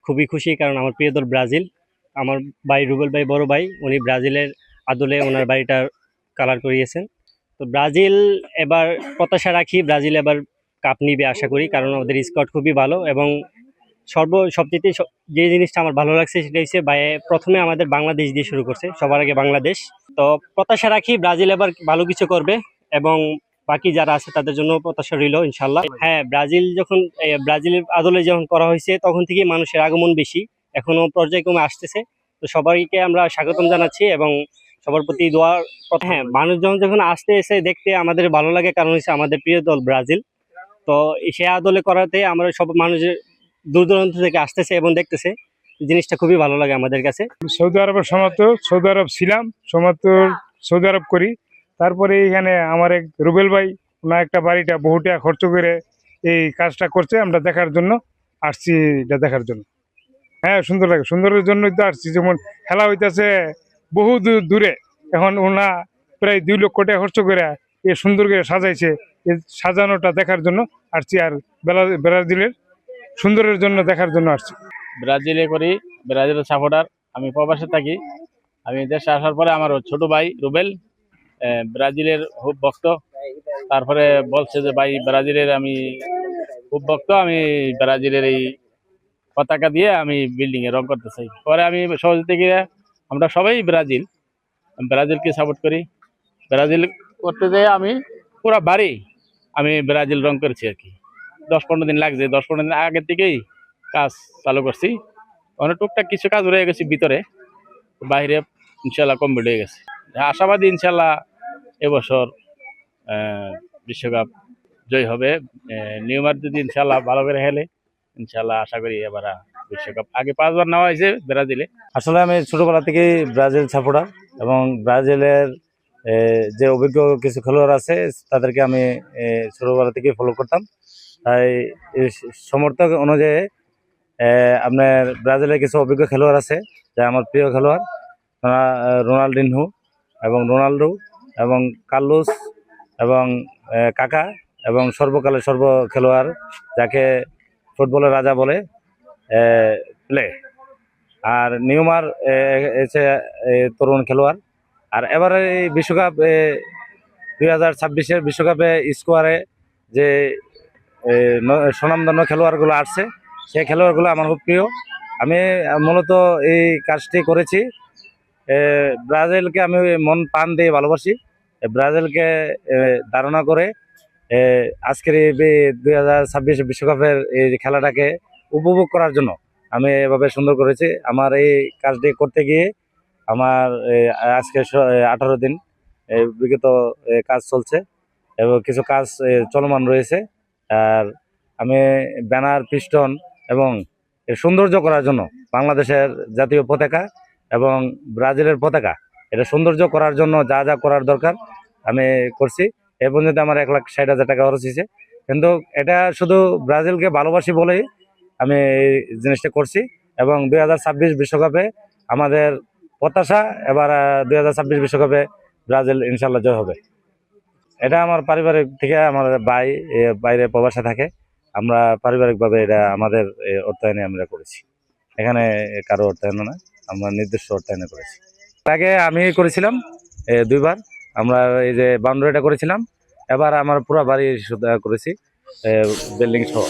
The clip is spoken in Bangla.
খুবই খুশি, কারণ আমার প্রিয় দল ব্রাজিল। আমার ভাই রুবেল ভাই, বড় ভাই, উনি ব্রাজিলের আদলে ওনার বাড়িটা কালার করিয়েছেন। তো ব্রাজিল এবার, প্রত্যাশা রাখি ব্রাজিল এবার কাপ নিবে আশা করি, কারণ ওদের স্কোয়াড খুবই ভালো। এবং সবচেয়ে যে জিনিসটা আমার ভালো লাগছে সেটা হচ্ছে ভাই প্রথমে আমাদের বাংলাদেশ দিয়ে শুরু করছে, সবার আগে বাংলাদেশ। তো প্রত্যাশা রাখি ব্রাজিল এবার ভালো কিছু করবে, এবং বাকি যারা আছে তাদের জন্য প্রত্যাশা রইল ইনশাল্লাহ। হ্যাঁ, ব্রাজিলের আদলে যখন করা হয়েছে তখন থেকেই মানুষের আগমন বেশি, এখনো পর্যায়ক্রমে আসতেছে। তো সবাইকে আমরা স্বাগতম জানাচ্ছি এবং সবার প্রতি দোয়ার কথা। হ্যাঁ, মানুষ যখন যখন আসতে এসে দেখতে আমাদের ভালো লাগে, কারণ হচ্ছে আমাদের প্রিয় দল ব্রাজিল। তো সে আদলে করাতে আমরা সব মানুষের দূর দূরান্ত থেকে আসতেছে এবং দেখতেছে, জিনিসটা খুবই ভালো লাগে আমাদের কাছে। সৌদি আরবের সমাপ্ত, সৌদি আরব ছিলাম, সমাপ্ত সৌদি আরব করি। তারপরে এখানে আমার এক রুবেল ভাই, ওনার একটা বাড়িটা বহু টাকা খরচ করে এই কাজটা করছে, আমরা দেখার জন্য আসছি, এটা দেখার জন্য। হ্যাঁ, সুন্দর লাগে, সুন্দরের জন্যই তো আসছি। যেমন খেলা হইতেছে বহু দূরে, এখন ওনা প্রায় 2 লক্ষ টাকা খরচ করে এ সুন্দর করে সাজাইছে, এই সাজানোটা দেখার জন্য আসছি। আর ব্রাজিলের সুন্দরের জন্য দেখার জন্য আসছি। ব্রাজিলে করি, ব্রাজিলের সাপোর্টার। আমি প্রবাসে থাকি। আমি দেশে আসার পরে আমার ছোট ভাই রুবেল ব্রাজিলের খুব ভক্ত। তারপরে বলছে যে ভাই ব্রাজিলের আমি খুব ভক্ত, আমি ব্রাজিলের এই পতাকা দিয়ে আমি বিল্ডিং এ রং করতে চাই। পরে আমি সহজ থেকে আমরা সবাই ব্রাজিলকে সাপোর্ট করি। ব্রাজিল করতে যেয়ে আমি পুরো বাড়ি আমি ব্রাজিল রং করেছি আর কি। 10-15 দিন লাগছে, 10-15 দিন আগের থেকেই কাজ চালু করছি। অনেক টুকটাক কিছু কাজ রয়ে গেছে ভিতরে, বাইরে ইনশাল্লাহ কমপ্লিট হয়ে গেছে। আশাবাদী ইনশাল্লাহ এবছর বিশ্বকাপ জয় হবে। নিউমার যদি ইনশাল্লাহ ভালো করে খেলে, ইনশাল্লাহ আশা করি এবার বিশ্বকাপ। আগে 5বার নেওয়া হয়েছে ব্রাজিলে। আসলে আমি ছোটবেলা থেকেই ব্রাজিল সাপোর্টার, এবং ব্রাজিলের যে অভিজ্ঞ কিছু খেলোয়াড় আছে তাদেরকে আমি ছোটবেলা থেকেই ফলো করতাম। তাই সমর্থক অনুযায়ী আপনার ব্রাজিলের কিছু অভিজ্ঞ খেলোয়াড় আছে, যা আমার প্রিয় খেলোয়াড়, রোনাল্ডিনহো এবং রোনাল্ডো এবং কার্লোস এবং কাকা, এবং সর্বকালের সর্ব খেলোয়াড় যাকে ফুটবলের রাজা বলে প্লে। আর নিউমার এসে তরুণ খেলোয়াড়। আর এবারে এই বিশ্বকাপ 2026-এর বিশ্বকাপে স্কোয়ারে যে স্বনামধন্য খেলোয়াড়গুলো আসছে, সেই খেলোয়াড়গুলো আমার খুব প্রিয়। আমি মূলত এই কাজটি করেছি, ব্রাজিলকে আমি মন প্রাণ দিয়ে ভালোবাসি। ব্রাজিলকে ধারণা করে আজকের এই 2026 বিশ্বকাপের এই খেলাটাকে উপভোগ করার জন্য আমি এভাবে সুন্দর করেছি। আমার এই কাজটি করতে গিয়ে আমার আজকে 18 দিন বিগত কাজ চলছে, এবং কিছু কাজ চলমান রয়েছে। আর আমি ব্যানার, পিস্টন এবং সৌন্দর্য করার জন্য বাংলাদেশের জাতীয় পতাকা এবং ব্রাজিলের পতাকা, এটা সৌন্দর্য করার জন্য যা যা করার দরকার আমি করছি। এ পর্যন্ত আমার 1,60,000 টাকা খরচ হয়েছে, কিন্তু এটা শুধু ব্রাজিলকে ভালোবাসি বলেই আমি এই জিনিসটা করছি। এবং 2026 বিশ্বকাপে আমাদের প্রত্যাশা, এবার 2026 বিশ্বকাপে ব্রাজিল ইনশাল্লাহ জয় হবে। এটা আমার পারিবারিক থেকে, আমার ভাই বাইরে প্রবাসে থাকে, আমরা পারিবারিকভাবে এটা আমাদের অর্থায়নে আমরা করেছি। এখানে কারো অর্থায়ন না, আমরা নির্দিষ্ট অর্থায়নে করেছি। আগে আমি করেছিলাম 2বার, আমরা এই যে বাউন্ডারিটা করেছিলাম। এবার আমার পুরো বাড়ি করেছি, বিল্ডিং সহ।